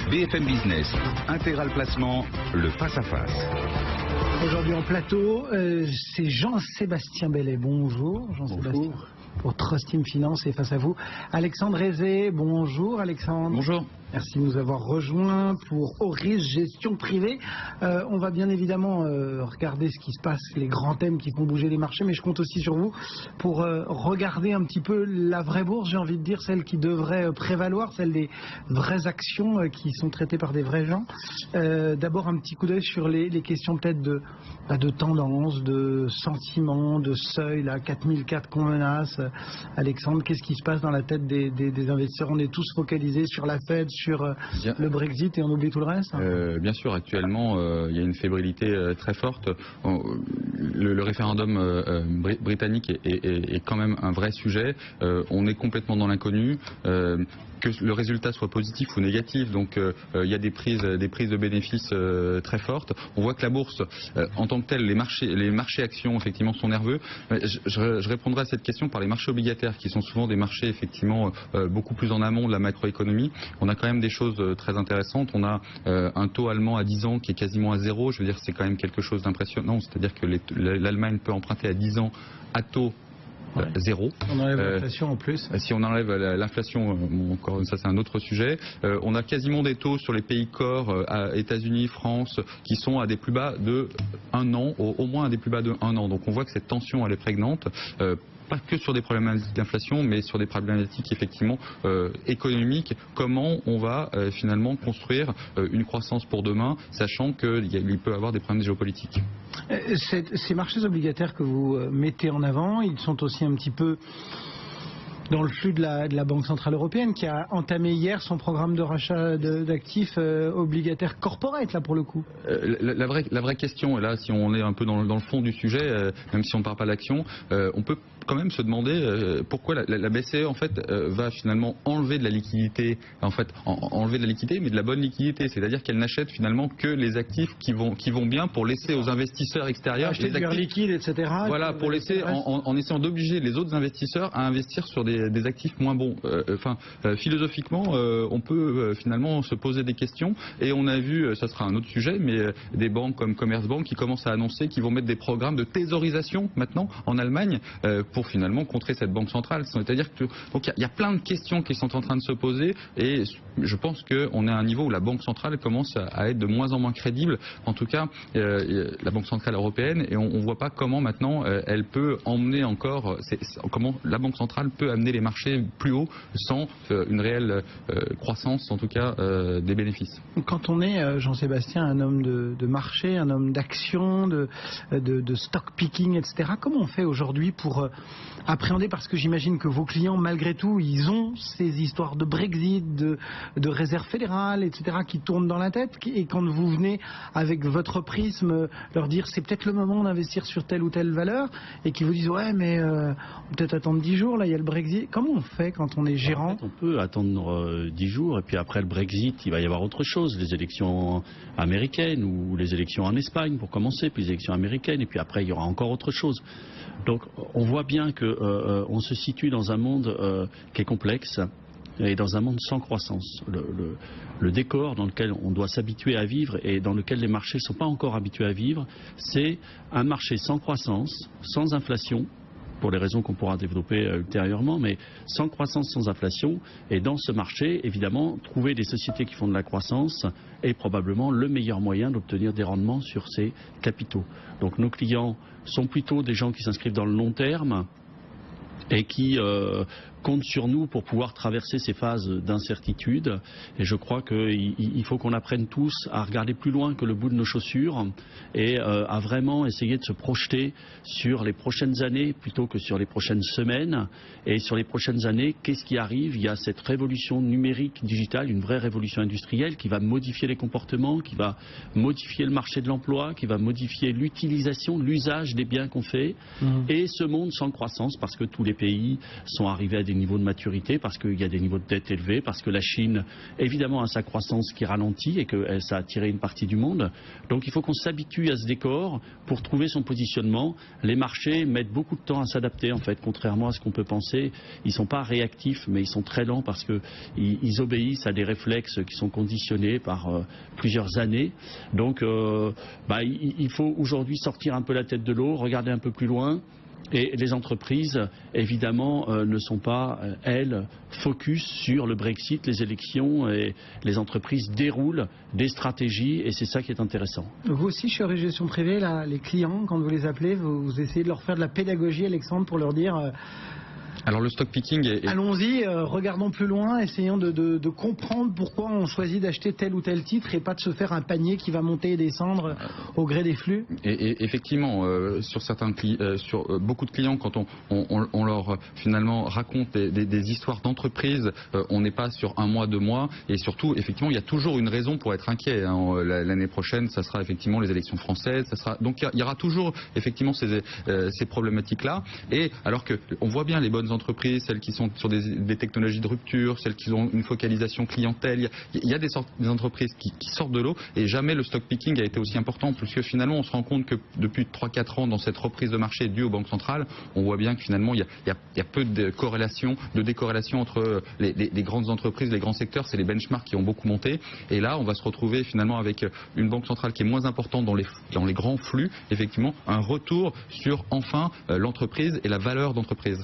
BFM Business, Intégral Placement, le face-à-face. Aujourd'hui en plateau, c'est Jean-Sébastien Bellet. Bonjour Jean-Sébastien. Pour Trust Team Finance et face à vous, Alexandre Aizé. Bonjour Alexandre. Bonjour. Merci de nous avoir rejoints pour Auris Gestion Privée. On va bien évidemment regarder ce qui se passe, les grands thèmes qui font bouger les marchés, mais je compte aussi sur vous pour regarder un petit peu la vraie bourse, j'ai envie de dire, celle qui devrait prévaloir, celle des vraies actions qui sont traitées par des vrais gens. D'abord un petit coup d'œil sur les questions peut-être de tendance, de sentiment, de seuil, là, 4004 qu'on menace. Alexandre, qu'est-ce qui se passe dans la tête des investisseurs? On est tous focalisés sur la Fed, sur le Brexit et on oublie tout le reste. Bien sûr, actuellement, il y a une fébrilité très forte. Le référendum britannique est quand même un vrai sujet. On est complètement dans l'inconnu. Que le résultat soit positif ou négatif, donc il y a des prises de bénéfices très fortes. On voit que la bourse, en tant que telle, les marchés actions effectivement sont nerveux. Je répondrai à cette question par les marchés obligataires, qui sont souvent des marchés effectivement beaucoup plus en amont de la macroéconomie. On a quand même des choses très intéressantes. On a un taux allemand à 10 ans qui est quasiment à zéro. Je veux dire, c'est quand même quelque chose d'impressionnant. C'est-à-dire que l'Allemagne peut emprunter à 10 ans à taux zéro. On enlève l'inflation en plus. Si on enlève l'inflation, encore ça c'est un autre sujet. On a quasiment des taux sur les pays core, États-Unis, France, qui sont à des plus bas de 1 an, au moins à des plus bas de 1 an. Donc on voit que cette tension elle est prégnante. Pas que sur des problématiques d'inflation, mais sur des problématiques effectivement économiques. Comment on va finalement construire une croissance pour demain, sachant qu'il peut y avoir des problèmes géopolitiques. Ces marchés obligataires que vous mettez en avant, ils sont aussi un petit peu dans le flux de la Banque Centrale Européenne, qui a entamé hier son programme de rachat d'actifs obligataires corporate, là pour le coup. La vraie question, et là si on est un peu dans le fond du sujet, même si on ne parle pas d'action, on peut quand même se demander pourquoi la BCE en fait va finalement enlever de la liquidité, enlever de la liquidité, mais de la bonne liquidité, c'est-à-dire qu'elle n'achète finalement que les actifs qui vont bien pour laisser aux investisseurs extérieurs acheter les actifs liquides, etc. Voilà, pour laisser en essayant d'obliger les autres investisseurs à investir sur des actifs moins bons. Philosophiquement, on peut finalement se poser des questions, et on a vu, ça sera un autre sujet, mais des banques comme Commerzbank qui commencent à annoncer qu'ils vont mettre des programmes de thésaurisation maintenant en Allemagne pour finalement contrer cette banque centrale. C'est-à-dire que donc il y a plein de questions qui sont en train de se poser, et je pense qu'on est à un niveau où la banque centrale commence à être de moins en moins crédible. En tout cas, la banque centrale européenne, et on ne voit pas comment maintenant elle peut emmener encore, comment la banque centrale peut amener les marchés plus haut sans une réelle croissance, en tout cas des bénéfices. Quand on est, Jean-Sébastien, un homme de marché, un homme d'action, de stock picking, etc., comment on fait aujourd'hui pour appréhender, parce que j'imagine que vos clients, malgré tout, ils ont ces histoires de Brexit, de réserve fédérale, etc., qui tournent dans la tête, et quand vous venez avec votre prisme leur dire c'est peut-être le moment d'investir sur telle ou telle valeur, et qui vous disent ouais mais peut-être attendre 10 jours, là il y a le Brexit. Comment on fait quand on est gérant? En fait, on peut attendre 10 jours, et puis après le Brexit, il va y avoir autre chose, les élections américaines ou les élections en Espagne pour commencer, puis les élections américaines, et puis après il y aura encore autre chose. Donc on voit bien qu'on se situe dans un monde qui est complexe et dans un monde sans croissance. Le décor dans lequel on doit s'habituer à vivre et dans lequel les marchés ne sont pas encore habitués à vivre, c'est un marché sans croissance, sans inflation, pour les raisons qu'on pourra développer ultérieurement, mais sans croissance, sans inflation. Et dans ce marché, évidemment, trouver des sociétés qui font de la croissance est probablement le meilleur moyen d'obtenir des rendements sur ces capitaux. Donc nos clients sont plutôt des gens qui s'inscrivent dans le long terme et qui comptent sur nous pour pouvoir traverser ces phases d'incertitude. Et je crois qu'il faut qu'on apprenne tous à regarder plus loin que le bout de nos chaussures et à vraiment essayer de se projeter sur les prochaines années plutôt que sur les prochaines semaines. Et sur les prochaines années, qu'est-ce qui arrive? Il y a cette révolution numérique, digitale, une vraie révolution industrielle qui va modifier les comportements, qui va modifier le marché de l'emploi, qui va modifier l'utilisation, l'usage des biens qu'on fait. Et ce monde sans croissance, parce que tous les pays sont arrivés à des niveaux de maturité, parce qu'il y a des niveaux de dette élevés, parce que la Chine, évidemment, a sa croissance qui ralentit et que ça a attiré une partie du monde. Donc il faut qu'on s'habitue à ce décor pour trouver son positionnement. Les marchés mettent beaucoup de temps à s'adapter, en fait, contrairement à ce qu'on peut penser. Ils ne sont pas réactifs, mais ils sont très lents parce qu'ils obéissent à des réflexes qui sont conditionnés par plusieurs années. Donc il faut aujourd'hui sortir un peu la tête de l'eau, regarder un peu plus loin. Et les entreprises, évidemment, ne sont pas, elles, focus sur le Brexit, les élections, et les entreprises déroulent des stratégies, et c'est ça qui est intéressant. Vous aussi, chez Horizon Gestion Privée, là, les clients, quand vous les appelez, vous essayez de leur faire de la pédagogie, Alexandre, pour leur dire... Alors le stock picking est... Allons-y, regardons plus loin, essayons de comprendre pourquoi on choisit d'acheter tel ou tel titre et pas de se faire un panier qui va monter et descendre au gré des flux. Et effectivement, sur beaucoup de clients, quand on leur finalement raconte des histoires d'entreprise, on n'est pas sur un mois, 2 mois, et surtout, effectivement, il y a toujours une raison pour être inquiet. L'année prochaine, ça sera effectivement les élections françaises, donc il y aura toujours effectivement ces problématiques-là. Et alors que on voit bien les bonnes entreprises, celles qui sont sur des technologies de rupture, celles qui ont une focalisation clientèle. Il y a des entreprises qui sortent de l'eau, et jamais le stock picking a été aussi important, puisque finalement on se rend compte que depuis 3-4 ans, dans cette reprise de marché due aux banques centrales, on voit bien que finalement il y a peu de décorrélation entre les grandes entreprises, les grands secteurs. C'est les benchmarks qui ont beaucoup monté, et là on va se retrouver finalement avec une banque centrale qui est moins importante dans les grands flux, effectivement un retour sur enfin l'entreprise et la valeur d'entreprise.